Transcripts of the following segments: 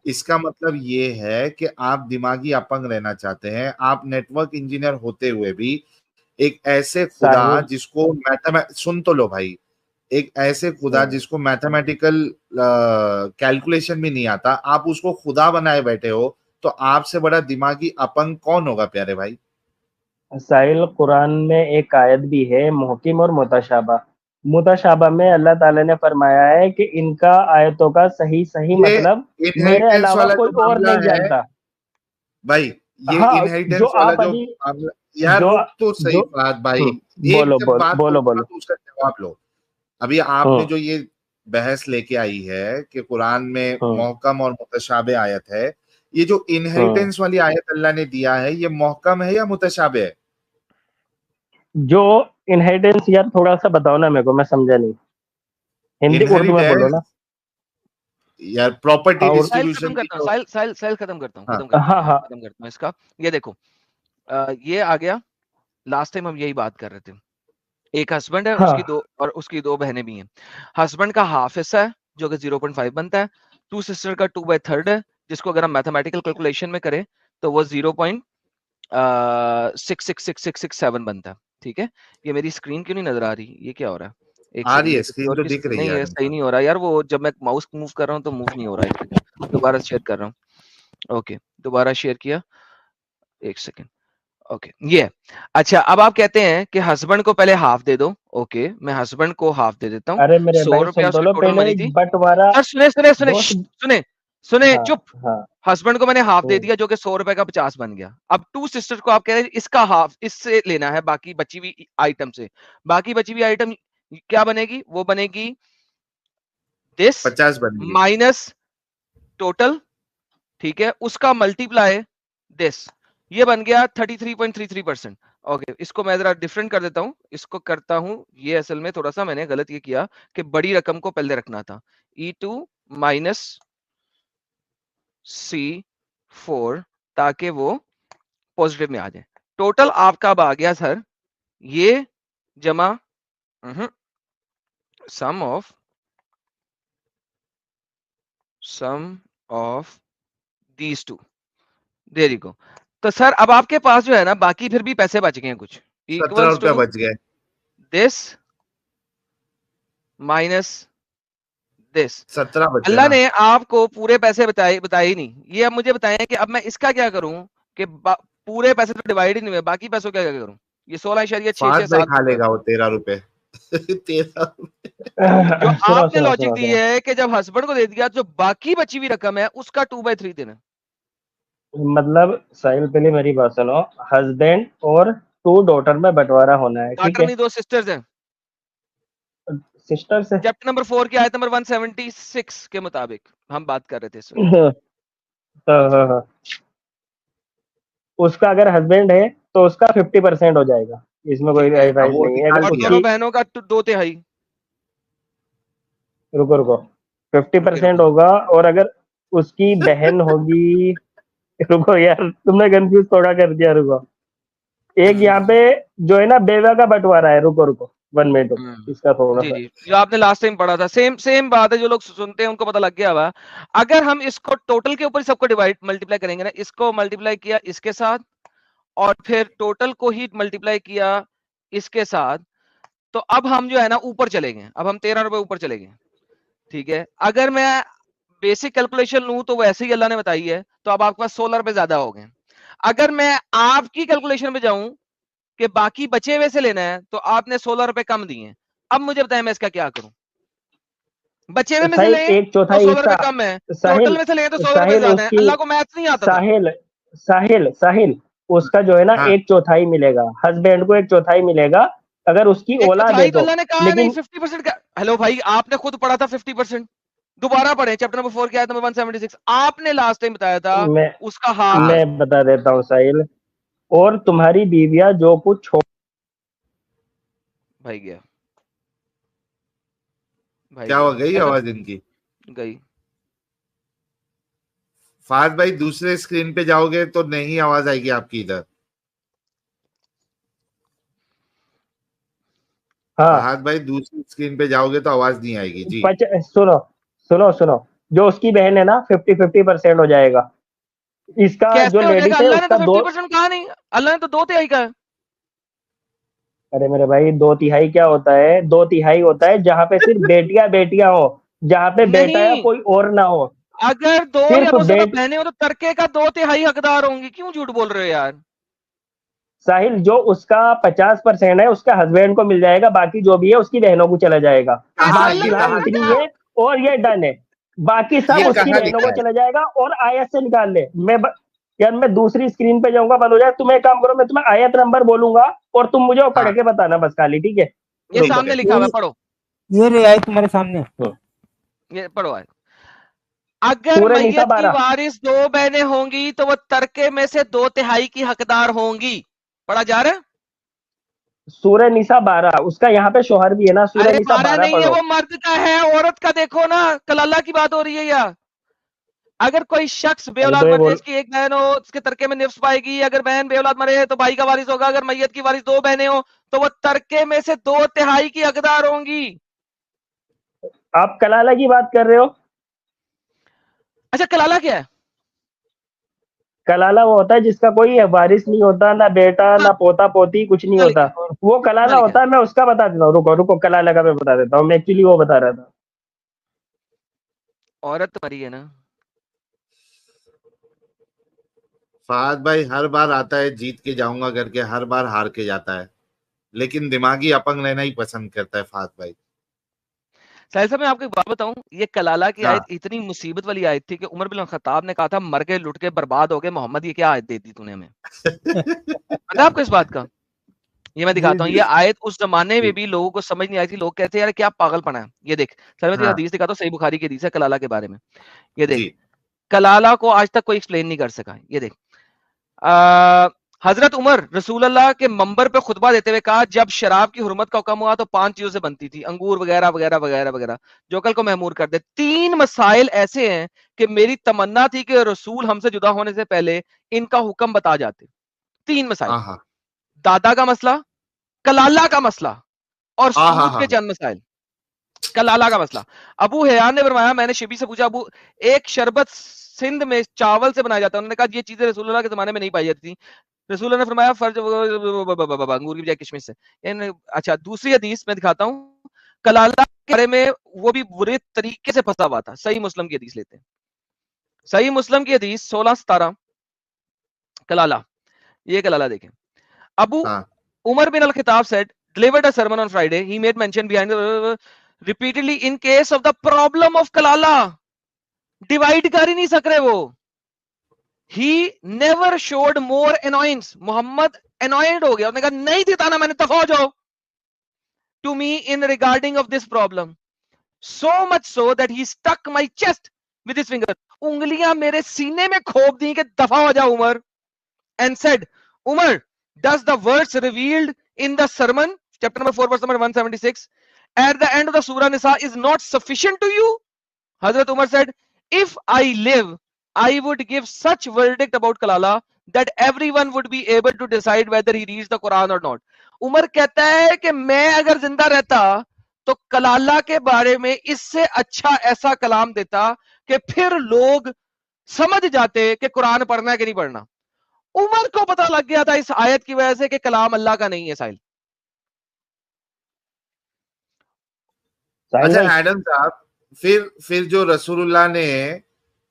इसका मतलब ये है कि आप दिमागी अपंग रहना चाहते हैं, आप नेटवर्क इंजीनियर होते हुए भी एक ऐसे खुदा साहिल जिसको सुन तो लो भाई, एक ऐसे खुदा जिसको मैथमेटिकल कैलकुलेशन भी नहीं आता, आप उसको खुदा बनाए बैठे हो, तो आपसे बड़ा दिमागी अपंग कौन होगा प्यारे भाई? साहिल, कुरान में एक आयत भी है, मुहकिम और मुतशाबा। मुतशाबा में अल्लाह ताला ने फरमाया है कि इनका आयतों का सही सही ये मतलब मेरे इनहेरिटेंस अलावा वाला कोई जो और मामला नहीं है जानता। भाई, ये हाँ, जो इनहेरिटेंस वाला आप जो अभी मामला, यार जो रुक तो सही जो बात भाई, एक बोलो जब बात बोलो बोलूंगा बोलो। तो उसका जवाब लो। अभी आपने हम्म जो ये बहस लेके आई है कि कुरान में हम्म मोहकम और मुतशाबे आयत है, ये जो हम्म इनहेरिटेंस वाली आयत अल्लाह ने दिया है, ये मोहकम है या मुतशाबे है? जो इनहेरिटेंस, यार थोड़ा सा बताओ ना मेरे को, मैं समझा नहीं। हिंदी उर्दू में बोलो इनहेरिटेंस ना। यार प्रॉपर्टी हाँ साहिल खत्म डिस्ट्रीब्यूशन की करता हूँ, जो, साहिल साहिल साहिल खत्म करता हूँ, हाँ हाँ हाँ खत्म करता हूँ इसका। ये देखो, ये आ गया। लास्ट टाइम हम यही बात कर रहे थे। एक हस्बैंड है, हाँ उसकी दो बहनें भी हैं। हस्बैंड का हाफ हिस्सा है जो कि 0.5 बनता है। टू सिस्टर का 2/3 है, जिसको अगर हम मैथमेटिकल कैलकुलेशन में करें तो वो 0.666667 बनता है। ठीक है, ये मेरी स्क्रीन क्यों नहीं नजर आ रही? ये क्या हो रहा है? एक आ सेकंड, रही ये है, किसी स्क्रीन और तो की दिख रही है नहीं, यार ये सही इनको। नहीं हो रहा यार। वो जब मैं माउस मूव कर रहा हूँ तो मूव नहीं हो रहा है। एक सेकंड, दोबारा शेयर कर रहा हूँ। ओके, दोबारा शेयर किया, एक सेकंड। ओके, ये अच्छा। अब आप कहते हैं कि हस्बैंड को पहले हाफ दे दो। ओके, मैं हस्बैंड को हाफ दे देता हूँ। अरे मेरे 100 भाई, रुपया सुन तो उसकी लो टोटल पहले, मनी थी। बंटवारा। सर सुने सुने सुने दोस्त। सुने सुने, हाँ चुप। हाँ। हस्बैंड को मैंने हाफ दे हम्म, दिया जो कि 100 रुपए का 50 बन गया। अब टू सिस्टर को आप कह रहे हैं इसका हाफ इससे लेना है, बाकी बची हुई आइटम से। बाकी बची हुई आइटम क्या बनेगी? वो बनेगी दिस 50 बनेगी। माइनस टोटल, ठीक है, उसका मल्टीप्लाई दिस। ये बन गया 33.33%। ओके, इसको मैं जरा डिफरेंट कर देता हूं, इसको करता हूं। ये असल में थोड़ा सा मैंने गलत ये किया कि बड़ी रकम को पहले रखना था। E2 माइनस C4, ताकि वो पॉजिटिव में आ जाए। टोटल आपका अब आ गया सर, ये जमा sum of these two. There you go. तो सर अब आपके पास जो है ना, बाकी फिर भी पैसे बच गए हैं कुछ, 17 इक्वल्स रुपया टू बच गए। This minus this. 17 बचे अल्लाह ना। ने आपको पूरे पैसे बताए ही नहीं। ये अब मुझे बताएं कि अब मैं इसका क्या करूं कि पूरे पैसे तो डिवाइड ही नहीं हुए, बाकी पैसों क्या क्या करूं? ये 16 फाहद छह भाई सात खा रुपए लेगा वो 13 रुपए। 13 रुपए। जो सुनो आपने सुनो लॉजिक सुनो दी सुनो। है कि जब हस्बैंड को दे दिया, जो बाकी बची हुई रकम है उसका 2/3 देना। मतलब साहिल, पहले मेरी बात सुनो। हस्बैंड और टू डॉटर में बंटवारा होना है, ठीक डॉटर है। नहीं, दो सिस्टर्स हैं। सिस्टर से। चैप्टर नंबर 4 की आयत नंबर 176 के मुताबिक हम बात कर रहे थे इस वक्त। हाँ हाँ हाँ। उसका अगर हस्बैंड है तो उसका 50% हो जाएगा। इसमें कोई ठीक है, अब राइट वो नहीं है अगर निकाल और दिया। दोनों उसकी। बहनों का 2/3। रुको रुको। फिफ्टी रुके परसेंट रुके। होगा। और अगर उसकी बहन होगी। रुको यार, तुमने कंफ्यूज थोड़ा कर दिया, रुको। एक यहाँ पे जो है ना, बेवा का बंटवारा है। रुको रुको, 1 मिनट रुको, इसका थोड़ा जी सा। जी, जो आपने लास्ट टाइम पढ़ा था, सेम सेम बात है। जो लोग सुनते हैं उनको पता लग गया हुआ। अगर हम इसको टोटल के ऊपर सबको डिवाइड मल्टीप्लाई करेंगे ना, इसको मल्टीप्लाई किया इसके साथ और फिर टोटल को ही मल्टीप्लाई किया इसके साथ, तो अब हम जो है ना ऊपर चले गए। अब हम 13 रुपए ऊपर चले गए। ठीक है, अगर मैं बेसिक कैलकुलेशन लूं तो वैसे ही अल्लाह ने बताई है, तो अब आपके पास 16 रुपए ज्यादा हो गए। अगर मैं आपकी कैलकुलेशन में जाऊं कि बाकी बचे हुए से लेना है, तो आपने 16 रुपए कम दिए। अब मुझे बताएं मैं इसका क्या करूं? बचे हुए में से साहिल, लें एक तो चौथाई 16 रुपए हिस्सा। कम है, टोटल साहिल में से लें तो 16 रुपए साहिल ज्यादा है। उसकी। अल्लाह को मैथ्स नहीं आता था। साहिल साहिल साहिल उसका जो है ना, हाँ, एक चौथाई मिलेगा। हस्बैंड को एक चौथाई मिलेगा अगर उसकी एक औलाद है चौथाई तो तो। अल्लाह ने कहा नहीं, लेकिन 50% का। हेलो भाई, आपने खुद पढ़ा था 50%। दोबारा पढ़े चैप्टर नंबर 4 की आयत नंबर 176। आपने लास्ट टाइम बताया था मैं उसका हाफ है। मैं बता देता हूँ साहिल। और तुम्हारी बीवियां जो कुछ भाई गया, भाई क्या गया, हो गई ऐसा आवाज इनकी? गई। फाहद भाई दूसरे स्क्रीन पे जाओगे तो नहीं आवाज आएगी आपकी इधर। हाँ। फहद भाई दूसरी स्क्रीन पे जाओगे तो आवाज नहीं आएगी जी। सुनो सुनो सुनो। जो उसकी बहन है ना 50-50% हो जाएगा। इसका जो कैसे हो लेडीज जाएगा? है अल्लाह ने उसका तो 50% कहा नहीं, अल्लाह ने तो 2/3 कहा है। अरे मेरे भाई 2/3 क्या होता है? 2/3 होता है जहाँ पे सिर्फ बेटियां हो, जहाँ पे बेटा या नहीं, कोई और ना हो। अगर 2 या सिर्फ 2 से ज्यादा बेट बहनें हो तो तरके का 2/3 हकदार होंगी। क्यों झूठ बोल रहे हो यार? साहिल, जो उसका 50% है उसका हस्बैंड को मिल जाएगा, बाकी जो भी है उसकी बहनों को चला जाएगा। कैसे कहा बात ये अल्लाह ने फिलहाल कहा मना इतनी कहा? है और ये डन है। बाकी सब ये उसकी कहाँ बहनों लिखा को है? चला जाएगा। और आयत से निकाल ले। यार मैं दूसरी स्क्रीन पे जाऊंगा, बंद हो जाए। तुम एक काम करो, मैं तुम्हें आयत नंबर बोलूंगा और तुम मुझे वो पढ़ हाँ के बताना बस खाली, ठीक है? ये रुको। सामने लिखा हुआ है, पढ़ो। ये रे आए तुम्हारे सामने। ये पढ़ो है। अगर सूरह निसा मैयत की 12। वारिस 2 बहनें होंगी तो वह तरके में से 2/3 की हकदार होंगी। पढ़ा जा रहा है? सूरह निसा 12, उसका यहाँ पे शोहर भी है ना। सूरह अरे निसा 12 12 नहीं है, पढ़ो। वो मर्द का है, औरत का देखो ना। कलाला की बात हो रही है या? अगर कोई शख्स अरे तो बेऔलाद ये मर जाए, बोल, इसकी एक बहन हो, उसके तरके में निफ्स पाएगी। अगर बहन बेऔलाद मरे है तो भाई का वारिस होगा। अगर मैयत की वारिस 2 बहनें हो तो वह तरके में से 2/3 की हकदार होंगी। आप कलाला की बात कर रहे हो? अच्छा, कलाला क्या है? कलाला वो होता है जिसका कोई वारिस नहीं होता, ना बेटा हाँ, ना पोता पोती, कुछ नहीं कहाँ लिखा होता। है? वो कलाला कहाँ लिखा होता है? है। मैं उसका बता देता हूँ, रुको रुको, कलाला का मैं बता देता हूँ। मैं एक्चुअली वो बता रहा था। औरत मरी है ना। फहद भाई हर बार आता है जीत के जाऊंगा करके, हर बार हार के जाता है, लेकिन दिमागी अपंग रहना ही पसंद करता है फहद भाई। साहिल साहब, मैं आपको एक बात बताऊं, ये कलाला की हाँ आयत इतनी मुसीबत वाली आयत थी कि उमर बिन खत्ताब ने कहा था, मर के लुट के बर्बाद हो गए मोहम्मद, ये क्या आयत दे दी तूने हमें? पता है आपको इस बात का? ये मैं जी दिखाता हूँ। जी ये आयत उस जमाने में जी। भी लोगों को समझ नहीं आई थी। लोग कहते हैं यार क्या पागलपना है। ये देख सर, मैं तुझे हाँ हदीस दिखाता हूँ, सही बुखारी की हदीस है कलाला के बारे में। ये देख, जी। कलाला को आज तक कोई एक्सप्लेन नहीं कर सका। ये देख, हजरत उमर रसूल अल्लाह के मंबर पे खुतबा देते हुए कहा, जब शराब की हुर्मत का हुक्म हुआ तो 5 चीजों से बनती थी, अंगूर वगैरह वगैरह वगैरह वगैरह, जो कल को महमूर कर दे। 3 मसाइल ऐसे हैं कि मेरी तमन्ना थी कि रसूल हमसे जुदा होने से पहले इनका हुक्म बता जाते। 3 मसाइल: हाँ हाँ दादा का मसला, कलाला का मसला और हाँ हाँ सूद हाँ के चंद मसाइल। कलाला का मसला, अबू हयान ने फरमाया, मैंने शिबी से पूछा, अबू एक शरबत सिंध में चावल से बनाया जाता है। उन्होंने कहा ये चीजें रसूलुल्लाह के जमाने में नहीं पाई जाती थी। रसूल ने फरमाया फर्ज अंगूर की बजाय किशमिश से। अच्छा, दूसरी हदीस मैं दिखाता हूँ। कलाला के बारे में वो भी बुरे तरीके से फंसा हुआ था। सही मुस्लिम की हदीस लेते हैं। सही मुस्लिम की हदीस 16-17, कलाला। ये कलाला देखें। अबू हाँ उमर बिन अल-खिताब said, delivered a sermon on Friday. He made mention behind repeatedly in case of the problem of कलाला। डिवाइड कर ही नहीं सक रहे वो। He never showed more annoyance. Mohammad annoyed हो गया, उसने कहा नहीं दिताना मैंने, दफा हो जाओ, to me in regarding of this problem. So much so that he stuck my chest with his finger. उंगलियां मेरे सीने में खोप दी कि दफा हो जाओ Umar. And said, Umar, does the verse revealed in the sermon, chapter number 4, verse number 176, at the end of the Surah Nisa is not sufficient to you? Hazrat Umar said, if I live, I would give such verdict about Kalala that everyone would be able to decide whether he reads the Quran or not. Umar कहता है कि मैं अगर जिंदा रहता तो कलाला के बारे में इससे अच्छा ऐसा कलाम देता कि फिर लोग समझ जाते कि कुरान पढ़ना है कि नहीं पढ़ना। उमर को पता लग गया था इस आयत की वजह से कि कलाम अल्लाह का नहीं है। साहिल, साहिल अच्छा भाई, एडम साहब, फिर जो रसूलुल्लाह ने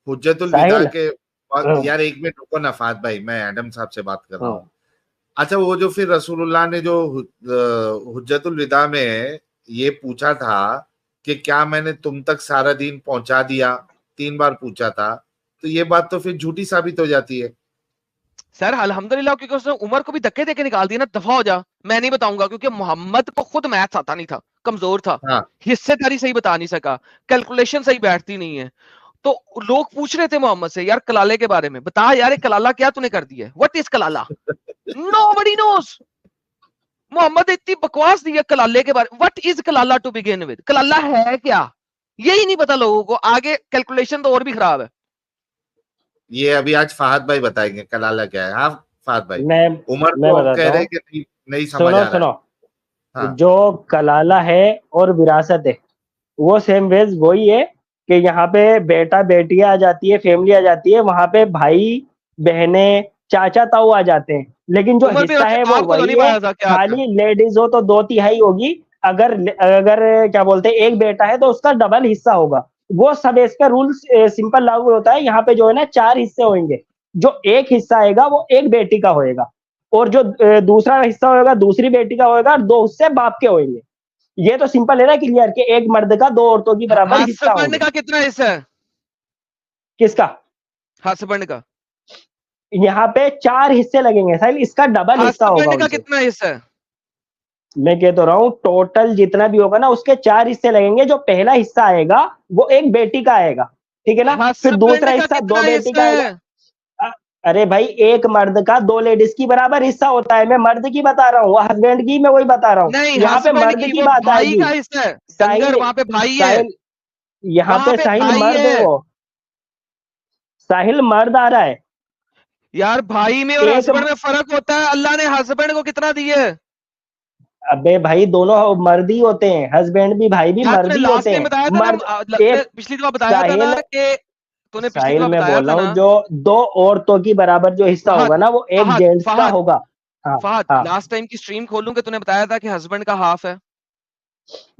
हुज्जतुल विदा साहिल। के हम्म, यार एक मिनट रुको ना फहद भाई, मैं एडम साहब से बात कर रहा हम्म। हूँ। अच्छा, वो जो फिर रसूलुल्लाह ने जो हुज्जतुल विदा में ये पूछा था कि क्या मैंने तुम तक सारा दीन पहुंचा दिया, 3 बार पूछा था, तो ये बात तो फिर झूठी साबित हो जाती है। सर अल्हम्दुलिल्लाह, क्योंकि उसने उमर को भी धक्के देके निकाल दिया ना, दफा हो जा, मैं नहीं बताऊंगा। क्योंकि मोहम्मद को खुद मैथ्स आता नहीं था, कमजोर था, हाँ हिस्सेदारी सही बता नहीं सका, कैलकुलेशन सही बैठती नहीं है। तो लोग पूछ रहे थे मोहम्मद से, यार कलाले के बारे में बता यार, ये कलाला क्या तूने कर दिया है, व्हाट इज कलाला? Nobody knows. मोहम्मद इतनी बकवास दी है कलाले के बारे में। व्हाट इज कलाला टू बिगिन विद? कलाला है क्या, यही नहीं पता लोगों को। आगे कैलकुलेशन तो और भी खराब है। ये अभी आज फहद भाई बताएंगे कलाला क्या है। हाँ फहद भाई, मैं उमर मैं को आप बताता कह रहे हूँ। हैं कि नहीं, नहीं समझ सुनो आ रहा है। सुनो, हाँ जो कलाला है और विरासत है वो सेम वेज वही है। कि यहाँ पे बेटा बेटियां आ जाती है, फैमिली आ जाती है, वहां पे भाई बहने चाचा ताऊ आ जाते हैं, लेकिन जो उम्र भी हिस्सा होती है है, वो आपको तो नहीं वही है। पता था क्या था। खाली लेडीज हो तो 2/3 होगी, अगर अगर क्या बोलते हैं एक बेटा है तो उसका डबल हिस्सा होगा। वो सब इसका रूल सिंपल लागू होता है। यहाँ पे जो है ना 4 हिस्से होंगे, जो एक हिस्सा आएगा वो एक बेटी का होएगा, और जो दूसरा हिस्सा होगा दूसरी बेटी का होएगा, और 2 हिस्से बाप के होंगे। ये तो सिंपल है ना, क्लियर, कि एक मर्द का 2 औरतों की बराबर हिस्सा हस्बैंड होंगे। का कितना हिस्सा है? किसका? हस्बैंड का। यहाँ पे 4 हिस्से लगेंगे साहिल, इसका डबल हिस्सा होगा हस्बैंड का उनसे। कितना हिस्सा है? मैं कह तो रहा हूँ टोटल जितना भी होगा ना उसके 4 हिस्से लगेंगे। जो पहला हिस्सा आएगा वो एक बेटी का आएगा, ठीक है ना। फिर दूसरा हस्बैंड का हिस्सा 2 कितना बेटी हिस्सा का आएगा। है? अ- अरे भाई, एक मर्द का 2 लेडीज की बराबर हिस्सा होता है। मैं मर्द की बता रहा हूँ, हस्बैंड की मैं वही बता रहा हूँ। नहीं, यहाँ पे हस्बैंड मर्द की की वो बात भाई आएगी का हिस्सा है। डंगर साहिल। वहां पे भाई है। साहिल, यहाँ वहां पे पे साहिल भाई मर्द है है। वो। साहिल मर्द आ रहा है। यार भाई में और एक, हस्बैंड में फर्क होता है। अल्लाह ने हस्बैंड को कितना दिए? अबे भाई दोनों मर्द ही होते हैं, हस्बैंड भी भाई भी यार मर्द तूने ही लास्ट होते टाइम हैं। बताया था ना, मर्द तूने एक, पिछली दफा बताया था ना साहिल कि तूने पिछली साहिल दफा मैं बताया बोल था रहा हूँ ना। जो 2 औरतों की बराबर जो हिस्सा फहद होगा ना वो एक फहद जेंट्स का फहद होगा। हाँ। फहद हाँ लास्ट टाइम की स्ट्रीम खोलूं कि तूने बताया था कि हस्बैंड का हाफ है।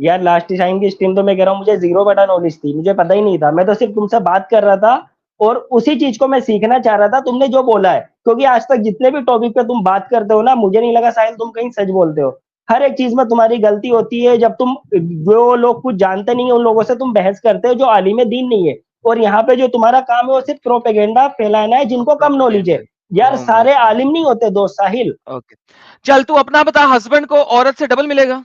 यार, लास्ट टाइम की स्ट्रीम तो मैं कह रहा हूँ मुझे 0 नॉलेज थी, मुझे पता ही नहीं था। मैं तो सिर्फ तुमसे बात कर रहा था और उसी चीज को मैं सीखना चाह रहा था तुमने जो बोला है। क्योंकि आज तक जितने भी टॉपिक पे तुम बात करते हो ना, मुझे नहीं लगा साहिल तुम कहीं सच बोलते हो। हर एक चीज में तुम्हारी गलती होती है। जब तुम, जो लोग कुछ जानते नहीं है उन लोगों से तुम बहस करते हो जो आलिम दीन नहीं है। और यहाँ पे जो तुम्हारा काम है वो सिर्फ प्रोपेगेंडा फैलाना है जिनको कम नॉलेज है। प्रोपेगेंडा। यार ओ माय सारे आलिम नहीं होते दोस्त साहिल। ओके, चल तू अपना बता। हस्बैंड को औरत से डबल मिलेगा?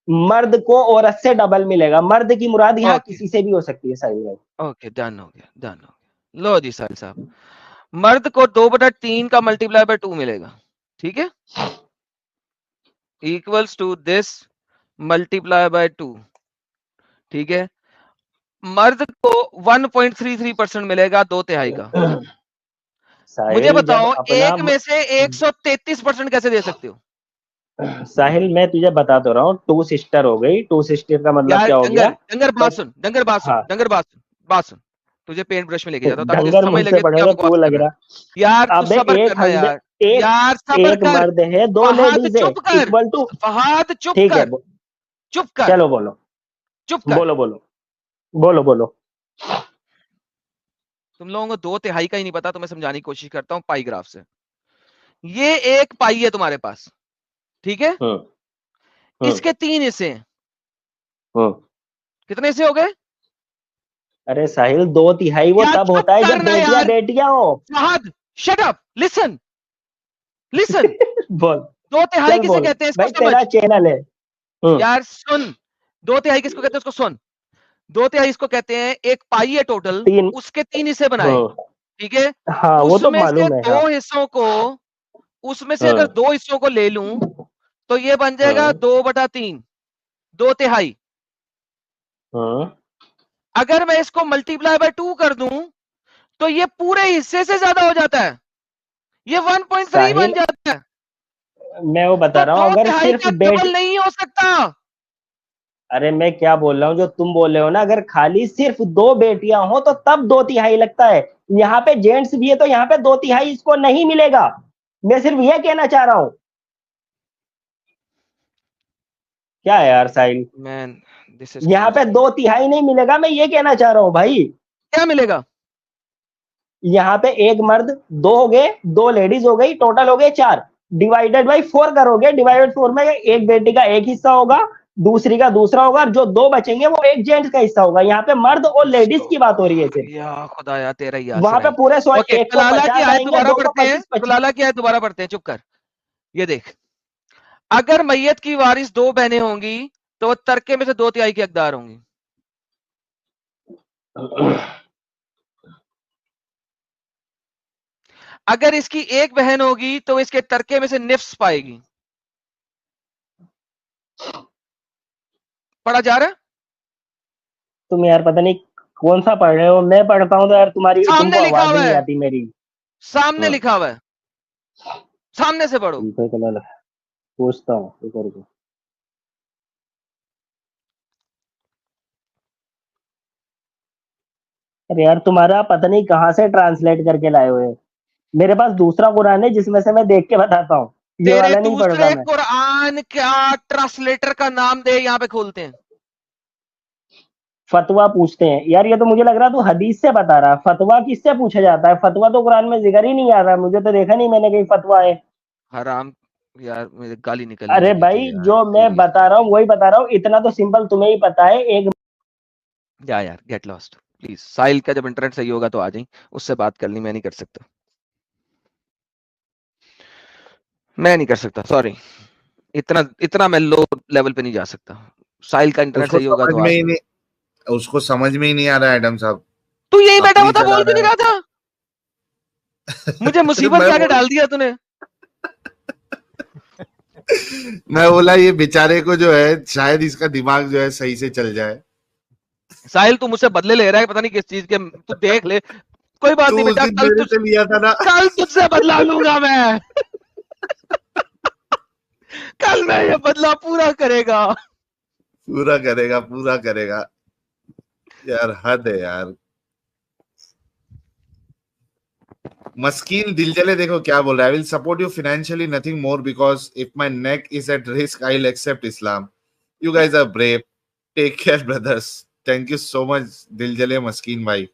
मर्द को औरत से डबल मिलेगा। मर्द की मुराद यहाँ ओके किसी से भी हो सकती है साहिल भाई। ओके, डन हो गया, डन हो गया। लो जी साहिल साहब, मर्द को 2/3 का मल्टीप्लाई बाय 2 मिलेगा। ठीक है, equals to this multiply by 2। ठीक है, मर्द को 1.33% मिलेगा, 2/3 का। मुझे साहिल जब बताओ, अपना एक में से 133% कैसे दे सकते हो? साहिल मैं तुझे बता तो रहा हूँ, 2 सिस्टर हो गई। 2 सिस्टर का मतलब यार क्या हो डंगर गया? डंगर बात बट सुन, डंगर बात सुन, हाँ, डंगर बात सुन, बात सुन। तुझे पेंट ब्रश में लेके जाता हूं ताकि तुझे डंगर समझ मुझसे लगे तू क्या बढ़ेगा बकवास तू कर लग रहा रहा। है। यार तू अबे सबर एक करना हस्बैंड, यार। एक यार सबर एक कर। मर्द है, 2 फहद लेडीज है, चुप कर। Equal to. फहद चुप ठीक है, कर। चुप कर। चलो बोलो, चुप कर। बोलो बोलो, बोलो बोलो। तुम लोगों को 2/3 का ही नहीं पता, तो मैं समझाने की कोशिश करता हूं पाई ग्राफ से। ये एक पाई है तुम्हारे पास, ठीक है। हम्म हम्म इसके 3 हिस्से हैं। हम्म कितने हिस्से हो गए? अरे साहिल, 2/3 वो यार तब चुप होता है जब करना बेटियां यार। बेटियां हो। Fahad shut up, listen, listen. बोल, 2/3 चल किसे बोल कहते हैं इसको भाई, समझ। तेरा चैनल है। यार सुन, 2/3 किसको कहते हैं उसको सुन। 2/3 इसको कहते हैं, एक पाई है टोटल, 3। उसके 3 हिस्से बनाए। ठीक है, हाँ वो तो उसमें से मालूम है, दो हाँ। हिस्सों को, उसमें से अगर हाँ 2 हिस्सों को ले लूं तो ये बन जाएगा हाँ 2/3, 2/3। हाँ अगर मैं इसको मल्टीप्लाई बाय 2 कर दूं तो ये पूरे हिस्से से ज्यादा हो जाता है, ये 1.3 बन साहिल, जाता है। मैं वो बता तो रहा हूँ, दो अगर तिहाई सिर्फ का बेट, डबल नहीं हो सकता। अरे मैं क्या बोल रहा हूँ, जो तुम बोल रहे हो ना, अगर खाली सिर्फ 2 बेटियां हो तो तब 2/3 लगता है। यहाँ पे जेंट्स भी है तो यहाँ पे 2/3 इसको नहीं मिलेगा। मैं सिर्फ ये कहना चाह रहा हूँ। क्या है यार साहिल, मैन, दिस इज यहाँ पे क्रेजी। 2/3 नहीं मिलेगा, मैं ये कहना चाह रहा हूँ भाई। क्या मिलेगा? यहाँ पे एक मर्द, 2 हो गए, 2 लेडीज हो गई, टोटल हो गए 4। डिवाइडेड बाई 4 करोगे, डिवाइडेड 4 में एक बेटी का एक हिस्सा होगा, दूसरी का दूसरा होगा, और जो 2 बचेंगे वो एक जेंट्स का हिस्सा होगा। यहाँ पे मर्द और लेडीज की बात हो रही है सिर्फ। या खुदाया तेरा ही वहां पे आसरा है। पूरे 100, ओके, एक को कलाला की 50 आयत आएंगे, दोबारा 2 को पढ़ते हैं, 25-25। कलाला की आयत दोबारा पढ़ते हैं, चुप कर। ये देख, अगर मैयत की वारिस 2 बहनें होंगी तो वो तरके में से 2/3 की हकदार होंगी। अगर इसकी एक बहन होगी तो इसके तरके में से निफ्स पाएगी। पढ़ा जा रहा है? तुम यार पता नहीं कौन सा पढ़ रहे हो, मैं पढ़ता हूँ तो यार तुम्हारी, सामने तुमको लिखा आवाज ही हुआ नहीं है, आती मेरी। सामने लिखा हुआ है, सामने से पढ़ो। ठीक है, चलो पूछता हूँ ऊपर को। अरे यार तुम्हारा पता नहीं कहाँ से ट्रांसलेट करके लाए हुए हो। मेरे पास दूसरा कुरान है जिसमें से मैं देख के बताता हूँ, ये तेरे वाला नहीं पढ़ रहा दूसरे मैं। कुरान क्या ट्रांसलेटर का नाम दे, यहाँ पे खोलते हैं। फतवा पूछते हैं यार, ये तो मुझे लग रहा तू हदीस से बता रहा है। फतवा किससे पूछा जाता है? फतवा तो कुरान में जिक्र ही नहीं आ रहा, मुझे तो देखा नहीं मैंने कहीं फतवा है। हराम, यार मुझे गाली निकलने अरे लगी थी भाई यार, जो मैं बता सीरियसली। रहा हूँ वही बता रहा हूँ, इतना तो सिंपल तुम्हें ही पता है। एक या यार गेट लॉस्ट प्लीज, साहिल का जब इंटरनेट सही होगा तो आ जाए, उससे बात कर ली, मैं नहीं कर सकता, मैं नहीं कर सकता, सॉरी। इतना इतना मैं लो लेवल पे नहीं जा सकता। साहिल का इंटरनेट उसको सही होगा समझ तो आ में ही जाए। नहीं उसको समझ में ही नहीं आ रहा है एडम साहब, तू यही बैठा अपनी हुआ था, चला बोल क्यों नहीं रहा रहा था? मुझे है। मुसीबत के आगे डाल दिया तूने। मैं बोला ये बेचारे को जो है शायद इसका दिमाग जो है सही से चल जाए। साहिल तू मुझसे बदले ले रहा है पता नहीं किस चीज के, तू देख ले। कोई बात तू नहीं उस बेटा, दिन मेरे से लिया था ना। कल तुझसे बदला लूंगा मैं। कल मैं ये बदला पूरा करेगा। पूरा करेगा, पूरा करेगा। यार हद है यार। मस्कीन दिल जले देखो क्या बोल रहा है। I will support you financially, nothing more, because if my neck is at risk I will accept Islam. You guys are brave, take care brothers. Thank you so much Dil Jale Maskeen भाई।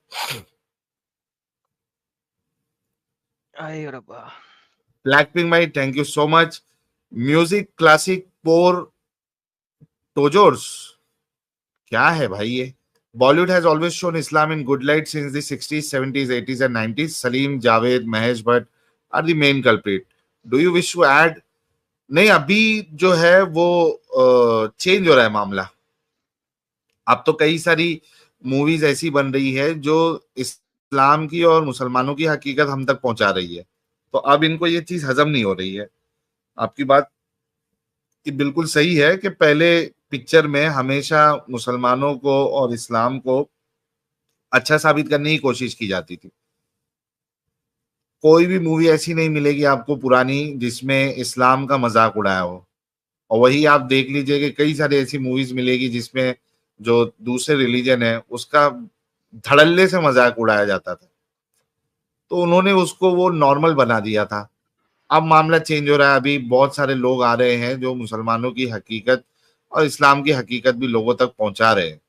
आई रब्बा। ब्लैक पिंक भाई thank you so much. Music classic पोर टोजोर्स, क्या है भाई ये? Bollywood has always shown Islam in good light since the 60s, 70s, 80s and 90s. Salim, Javed, Mahesh Bhatt are the main culprit. Do you wish to add? नहीं, अभी जो है वो चेंज हो रहा है मामला। अब तो कई सारी मूवीज ऐसी बन रही है जो इस्लाम की और मुसलमानों की हकीकत हम तक पहुंचा रही है। तो अब इनको ये चीज हजम नहीं हो रही है। आपकी बात कि बिल्कुल सही है कि पहले पिक्चर में हमेशा मुसलमानों को और इस्लाम को अच्छा साबित करने की कोशिश की जाती थी। कोई भी मूवी ऐसी नहीं मिलेगी आपको पुरानी जिसमें इस्लाम का मजाक उड़ाया हो। और वही आप देख लीजिए कि कई सारी ऐसी मूवीज मिलेगी जिसमें जो दूसरे रिलीजन है उसका धड़ल्ले से मजाक उड़ाया जाता था। तो उन्होंने उसको वो नॉर्मल बना दिया था। अब मामला चेंज हो रहा है। अभी बहुत सारे लोग आ रहे हैं जो मुसलमानों की हकीकत और इस्लाम की हकीकत भी लोगों तक पहुंचा रहे हैं।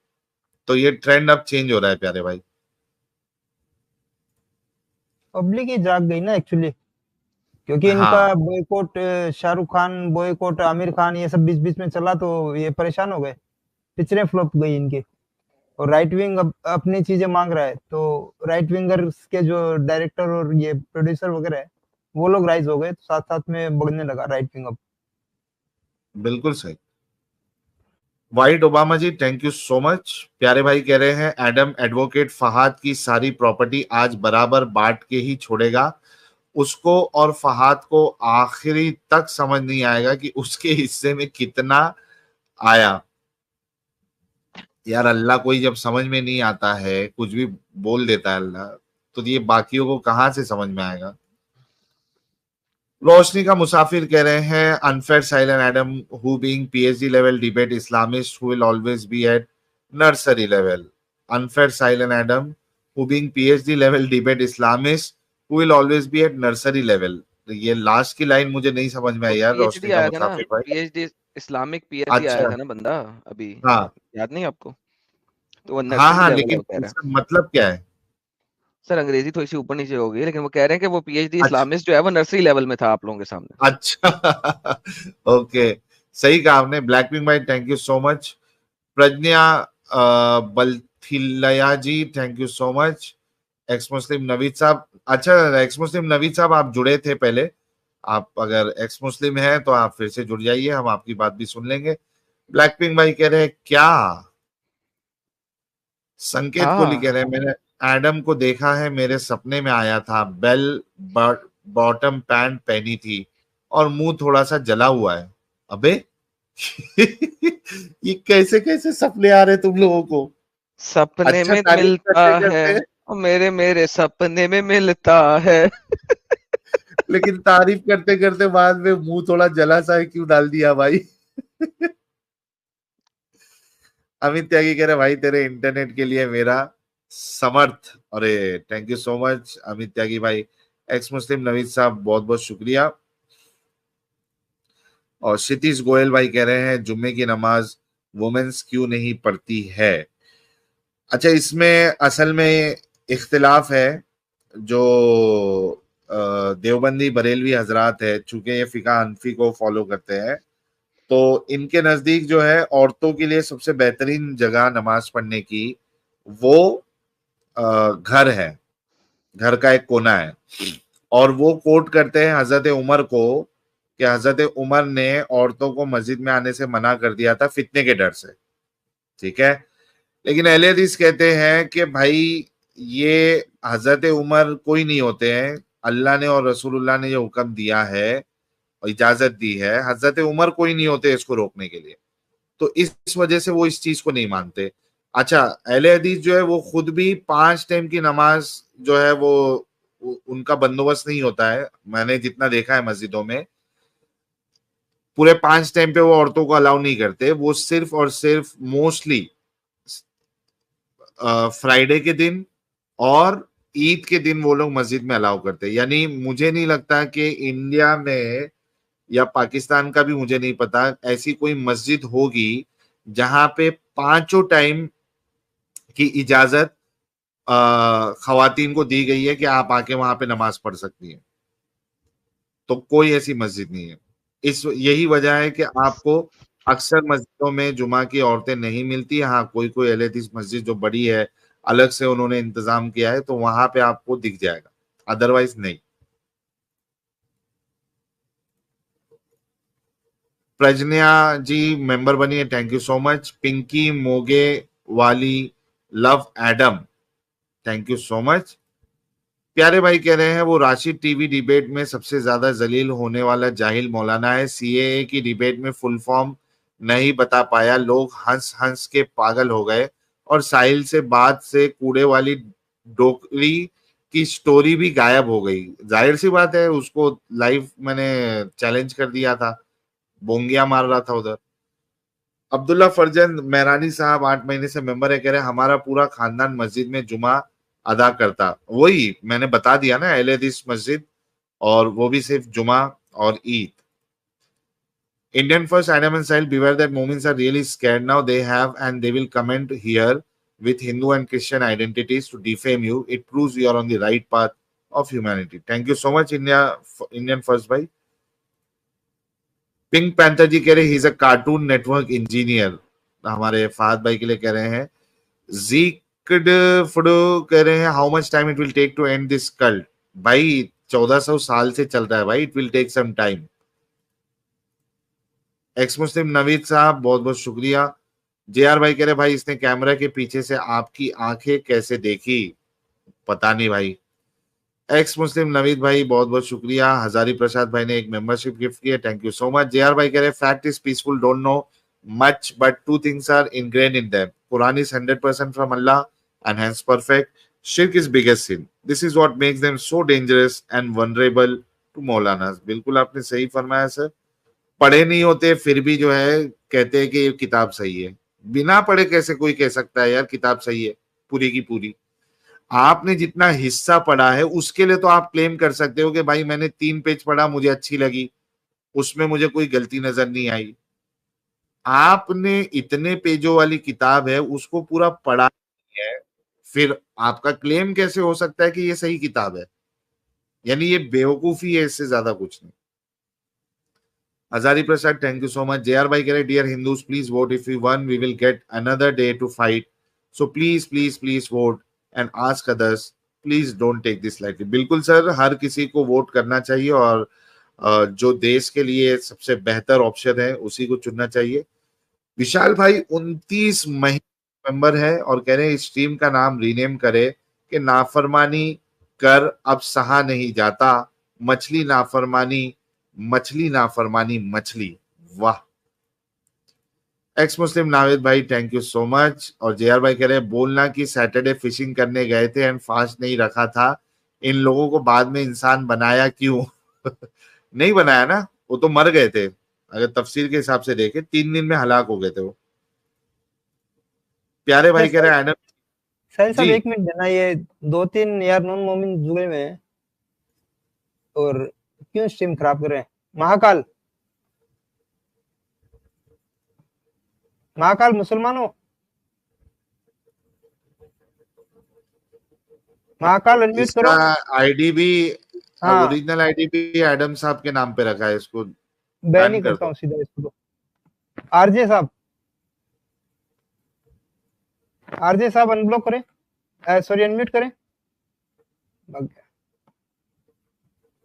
तो ये ट्रेंड अब चेंज हो रहा है प्यारे भाई। पब्लिक ही जाग गई ना एक्चुअली, क्योंकि इनका हाँ बॉयकॉट, शाहरुख खान बॉयकॉट, आमिर खान, ये सब बीच बीच में चला तो ये परेशान हो गए, पिक्चरें फ्लॉप गई इनकी। और राइट विंग अब अपनी चीजें मांग रहा है, तो राइट विंगर्स के जो डायरेक्टर और ये प्रोड्यूसर वगैरह है वो लोग राइज हो गए, तो साथ साथ में बढ़ने लगा राइट विंग अब। बिल्कुल सही। White Obama ji thank you so much. प्यारे भाई कह रहे हैं एडम एडवोकेट फहाद की सारी प्रॉपर्टी आज बराबर बांट के ही छोड़ेगा। उसको और फहाद को आखिरी तक समझ नहीं आएगा कि उसके हिस्से में कितना आया। यार अल्लाह को ही जब समझ में नहीं आता है, कुछ भी बोल देता है अल्लाह, तो ये बाकियों को कहां से समझ में आएगा। रोशनी का मुसाफिर कह रहे हैं unfair silent Adam who being PhD level debate Islamist who will always be at nursery level. Unfair silent Adam who being PhD level debate Islamist who will always be at nursery level. ये last की line मुझे नहीं समझ में वो आई यार PhD रोशनी का आया था ना, मुसाफिर भाई। पीएचडी, इस्लामिक पीएचडी आया अच्छा। था ना बंदा अभी, हाँ याद नहीं आपको? तो वो हाँ नर्सरी हाँ, लेवल है लेकिन वो कह रहा है। इसका मतलब क्या है? सर अंग्रेजी थोड़ी सी ऊपर नीचे हो गई, लेकिन वो कह रहे हैं कि वो पीएचडी अच्छा इस्लामिस्ट जो है वो नर्सरी लेवल में था आप लोगों के सामने। अच्छा। ओके, सही कहा आपने। ब्लैक पिंक भाई thank you so much. Pragya बलथिलया ji thank you so much. Ex Muslim Naveed साहब, अच्छा एक्स मुस्लिम नवीद साहब आप जुड़े थे पहले, आप अगर एक्स मुस्लिम हैं तो आप फिर से जुड़ जाइए, हम आपकी बात भी सुन लेंगे। ब्लैक पिंक भाई कह रहे हैं क्या? संकेत कोहली हाँ कह रहे हैं मैंने एडम को देखा है, मेरे सपने में आया था, बेल बॉटम पैंट पहनी थी और मुंह थोड़ा सा जला हुआ है। अबे ये कैसे कैसे सपने आ रहे तुम लोगों को? सपने अच्छा में तारीफ मिलता करते है, करते, और मेरे मेरे सपने में मिलता है। लेकिन तारीफ करते करते बाद में मुंह थोड़ा जला सा है क्यों डाल दिया भाई? अमित त्यागी कह रहे भाई तेरे इंटरनेट के लिए मेरा समर्थ, अरे thank you so much Amit Tyagi भाई। एक्स मुस्लिम नवीद साहब बहुत बहुत शुक्रिया। और क्षितिज गोयल भाई कह रहे हैं जुम्मे की नमाज वुमेन्स क्यों नहीं पढ़ती है। अच्छा, इसमें असल में इख्तिलाफ है। जो देवबंदी बरेलवी हजरात है, चूंकि ये फिका हनफी को फॉलो करते हैं, तो इनके नजदीक जो है औरतों के लिए सबसे बेहतरीन जगह नमाज पढ़ने की वो घर है, घर का एक कोना है। और वो कोट करते हैं हजरत उमर को कि हजरत उमर ने औरतों को मस्जिद में आने से मना कर दिया था फितने के डर से। ठीक है, लेकिन अहले हदीस कहते हैं कि भाई ये हजरत उमर कोई नहीं होते हैं, अल्लाह ने और रसूलुल्लाह ने ये हुक्म दिया है और इजाजत दी है, हजरत उमर कोई नहीं होते इसको रोकने के लिए। तो इस वजह से वो इस चीज को नहीं मानते। अच्छा, अहले हदीस जो है वो खुद भी 5 टाइम की नमाज जो है वो उनका बंदोबस्त नहीं होता है। मैंने जितना देखा है मस्जिदों में, पूरे 5 टाइम पे वो औरतों को अलाउ नहीं करते। वो सिर्फ और सिर्फ मोस्टली फ्राइडे के दिन और ईद के दिन वो लोग मस्जिद में अलाउ करते हैं। यानी मुझे नहीं लगता कि इंडिया में या पाकिस्तान का भी मुझे नहीं पता ऐसी कोई मस्जिद होगी जहां पे 5 टाइम की इजाजत खवातीन को दी गई है कि आप आके वहां पे नमाज पढ़ सकती हैं। तो कोई ऐसी मस्जिद नहीं है। यही वजह है कि आपको अक्सर मस्जिदों में जुमा की औरतें नहीं मिलती। हाँ, कोई कोई अहले हदीस मस्जिद जो बड़ी है, अलग से उन्होंने इंतजाम किया है, तो वहां पे आपको दिख जाएगा, अदरवाइज नहीं। प्रज्ञा जी मेंबर बनी है, thank you so much. Pinky मोगे वाली love Adam, thank you so much. प्यारे भाई कह रहे हैं वो राशिद टीवी डिबेट में सबसे ज्यादा जलील होने वाला जाहिल मौलाना है। सीएए की डिबेट में फुल फॉर्म नहीं बता पाया, लोग हंस हंस के पागल हो गए। और साहिल से बात से कूड़े वाली डोकरी की स्टोरी भी गायब हो गई। जाहिर सी बात है, उसको लाइव मैंने चैलेंज कर दिया था, बोंगिया मार रहा था उधर। अब्दुल्ला फरजन मेहरानी साहब 8 महीने से मेंबर है, कह रहे हैं हमारा पूरा खानदान मस्जिद में जुमा अदा करता। वही मैंने बता दिया ना, अहले हदीस मस्जिद, और वो भी सिर्फ जुमा और Eid. Indian first Adam and Sahil, beware that Momins are really scared now. They have and they will comment here with Hindu and Christian identities to defame you. It proves you are on the right path of humanity. Thank you so much, Indian first भाई। Pink panther जी कह रहे he is a cartoon network engineer, हमारे फहद भाई के लिए कह रहे हैं। जीकड फुडो कह रहे हैं how much time it will take to end this cult. भाई 1400 साल से चल रहा है भाई, it will take some time. Ex Muslim Naveed sahab बहुत बहुत शुक्रिया। जेआर भाई कह रहे भाई इसने कैमरा के पीछे से आपकी आंखें कैसे देखी, पता नहीं भाई। एक्स मुस्लिम नवीद भाई बहुत बहुत शुक्रिया। हजारी प्रसाद भाई ने एक मेंबरशिप गिफ्ट की है, thank you so much. JR भाई कह रहे fact is peaceful, don't know much but 2 things are ingrained in them. Quran is 100% from Allah and hence perfect. Shirk is biggest sin. This is what makes them so dangerous and vulnerable to Maulanas. बिल्कुल आपने सही फरमाया sir. पढ़े नहीं होते फिर भी जो है कहते हैं कि ये किताब सही है। बिना पढ़े कैसे कोई कह सकता है यार किताब सही है पूरी की पूरी। आपने जितना हिस्सा पढ़ा है उसके लिए तो आप क्लेम कर सकते हो कि भाई मैंने 3 पेज पढ़ा, मुझे अच्छी लगी, उसमें मुझे कोई गलती नजर नहीं आई। आपने इतने पेजों वाली किताब है उसको पूरा पढ़ा है, फिर आपका क्लेम कैसे हो सकता है कि ये सही किताब है? यानी ये बेवकूफी है, इससे ज्यादा कुछ नहीं। Hazari Prasad thank you so much. JR भाई कह रहे dear Hindus please vote, if we won we will get another day to fight, so please please please vote and ask others, please don't take this lightly. बिल्कुल sir, हर किसी को vote करना चाहिए और जो देश के लिए सबसे बेहतर ऑप्शन है उसी को चुनना चाहिए। विशाल भाई 29 महीने मेंबर है और कह रहे हैं स्ट्रीम का नाम रीनेम करे कि नाफरमानी कर अब सहा नहीं जाता, मछली नाफरमानी मछली नाफरमानी मछली। वाह। एक्स मुस्लिम नावेद भाई थैंक यू सो मच। और जेआर भाई कह रहे हैं बोलना कि सैटरडे फिशिंग करने गए थे एंड फास्ट नहीं रखा था, इन लोगों को बाद में इंसान बनाया क्यों? नहीं बनाया ना, वो तो मर गए थे। अगर तफसीर के हिसाब से देखे 3 दिन में हलाक हो गए थे वो। प्यारे भाई कह रहे हैं एडम साहिल साहब जी। एक मिनट देना, ये 2-3 यार नॉन मोमिन जुड़े हुए हैं और क्यों स्ट्रीम खराब कर रहे हैं। महाकाल मुसलमानों, महाकाल अनम्यूट इसका करो। आईडी भी, हाँ ओरिजिनल आईडी भी एडम साहब के नाम पे रखा है, इसको बैन बैन ही कर करता दो। हूँ सीधा इसको तो। आरजे साहब अनब्लॉक करें, सॉरी अनम्यूट करें। भाग गया।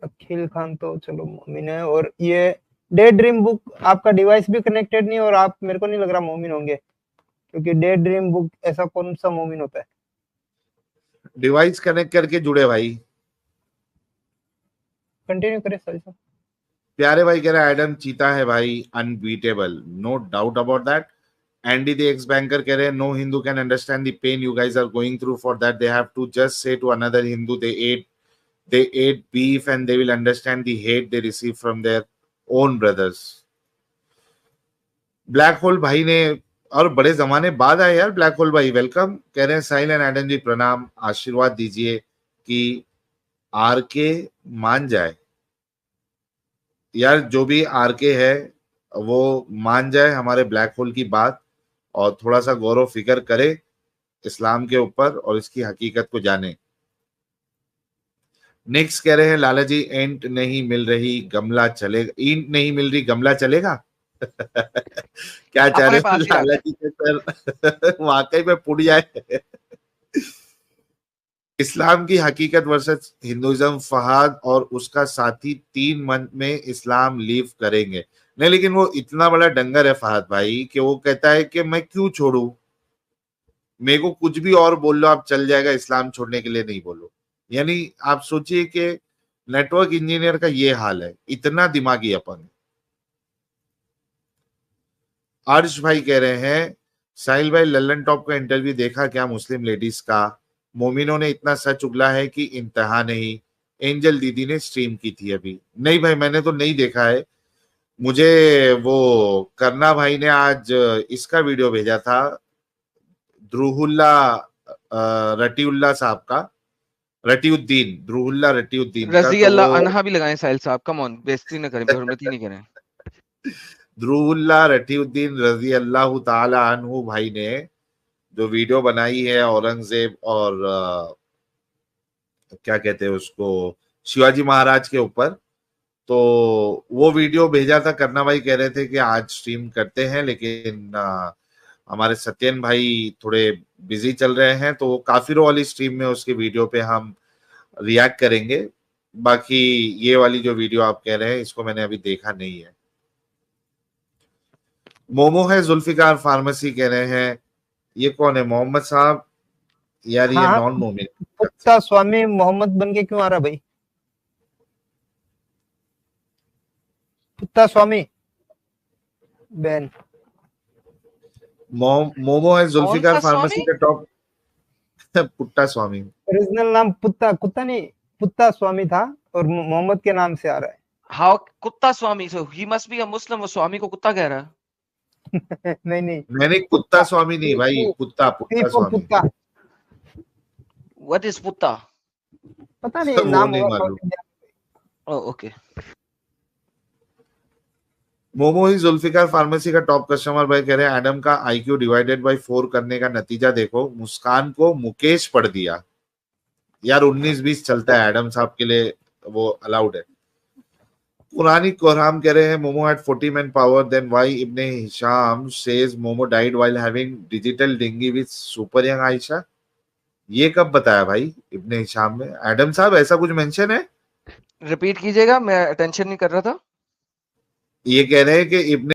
अखिल खान तो चलो मोमिन है, और ये डे ड्रीम बुक आपका डिवाइस भी कनेक्टेड नहीं, और आप मेरे को नहीं लग रहा मोमिन होंगे, क्योंकि डे ड्रीम बुक ऐसा कौन सा मोमिन होता है। डिवाइस कनेक्ट करके जुड़े भाई। कंटिन्यू करें साहिल साहब। प्यारे भाई कह रहे हैं एडम चीता है भाई, unbeatable, no doubt about that. Andy the ex banker कह रहे हैं no Hindu can understand the pain you guys are going through, for that they have to just say to another Hindu they ate beef and they will understand the hate they receive from their own brothers. Black hole भाई ने, और बड़े जमाने बाद आए यार black hole भाई, welcome. कह रहे हैं साहिल एंड एडम जी प्रणाम, आशीर्वाद दीजिए कि आरके मान जाए। यार जो भी आरके है वो मान जाए हमारे ब्लैक होल की बात, और थोड़ा सा गौरव फिक्र करे इस्लाम के ऊपर और इसकी हकीकत को जाने। नेक्स्ट कह रहे हैं लाला जी एंट नहीं मिल रही गमला चलेगा, ईंट नहीं मिल रही गमला चलेगा। क्या चाह अपने रहे पास हैं ही लाला आता जी के सर वाकई में पुड़ जाए। इस्लाम की हकीकत वर्सेस हिंदुइज्म, फहाद और उसका साथी 3 मंथ में इस्लाम लीव करेंगे। नहीं लेकिन वो इतना बड़ा डंगर है फहाद भाई कि वो कहता है कि मैं क्यों छोड़ू, मेरे को कुछ भी और बोल लो आप चल जाएगा, इस्लाम छोड़ने के लिए नहीं बोलो। यानी आप सोचिए कि नेटवर्क इंजीनियर का ये हाल है, इतना दिमागी अपन। अर्श भाई कह रहे हैं साहिल भाई लल्लन टॉप का इंटरव्यू देखा क्या मुस्लिम लेडीज का, मोमिनों ने इतना सच उगला है कि इंतहा नहीं। एंजल दीदी ने स्ट्रीम की थी अभी। नहीं भाई मैंने तो नहीं देखा है, मुझे वो करना भाई ने आज इसका वीडियो भेजा था, ध्रुहुल्ला रटीउल्ला साहब का, ध्रुहुल्ला रटीउद्दीन का, रजी तो अल्लाह वो अनहा भी लगाएं साहिल साहब, कम ऑन, बेइज्जती ना करें, बेहुरमती नहीं करें। ध्रुहुल्ला रटीउद्दीन रजी अल्लाह ताला अन्हु भाई ने जो वीडियो बनाई है औरंगजेब और क्या कहते हैं उसको, शिवाजी महाराज के ऊपर, तो वो वीडियो भेजा था। करना भाई कह रहे थे कि आज स्ट्रीम करते हैं, लेकिन हमारे सत्यन भाई थोड़े बिजी चल रहे हैं, तो काफिरों वाली स्ट्रीम में उसके वीडियो पे हम रिएक्ट करेंगे। बाकी ये वाली जो वीडियो आप कह रहे हैं इसको मैंने अभी देखा नहीं है। मोमो है जुल्फिकार फार्मेसी कह रहे हैं, ये कौन है मोहम्मद साहब यार, ये हाँ नॉन मोमिन। पुत्ता स्वामी मोहम्मद बन के क्यों आ रहा भाई। पुत्ता स्वामी बैन। मोमो है जुल्फिकार कौन सा फार्मेसी स्वामी? का टॉप पुट्टा स्वामी। ओरिजिनल नाम कुत्ता नहीं, पुत्ता स्वामी था, और मोहम्मद के नाम से आ रहा है। हाउ कुत्ता स्वामी, सो ही मस्ट बी अ मुस्लिम, वो स्वामी को कुत्ता कह रहा है। नहीं मैंने कुत्ता स्वामी नहीं भाई, पुट्टा स्वामी। पुत्ता व्हाट इज पुत्ता? पता नहीं वो नाम नहीं होगा मालूम। Oh okay. मोमो ही जुल्फिकार फार्मेसी का टॉप कस्टमर भाई कह रहे हैं एडम का आईक्यू डिवाइडेड बाय 4 करने का नतीजा देखो, मुस्कान को मुकेश पढ़ दिया। यार 19-20 चलता है एडम साहब के लिए, वो अलाउड है। पुरानी कोहराम कह रहे हैं momo had 40 men power, then why Ibn Hisham says Momo died while having digital dinghy with super young Aisha? ये कब बताया भाई इब्ने हिशाम में? एडम साहब ऐसा कुछ मेंशन है? रिपीट कीजिएगा, मैं अटेंशन नहीं कर रहा था। ये कह रहे हैं कि इब्ने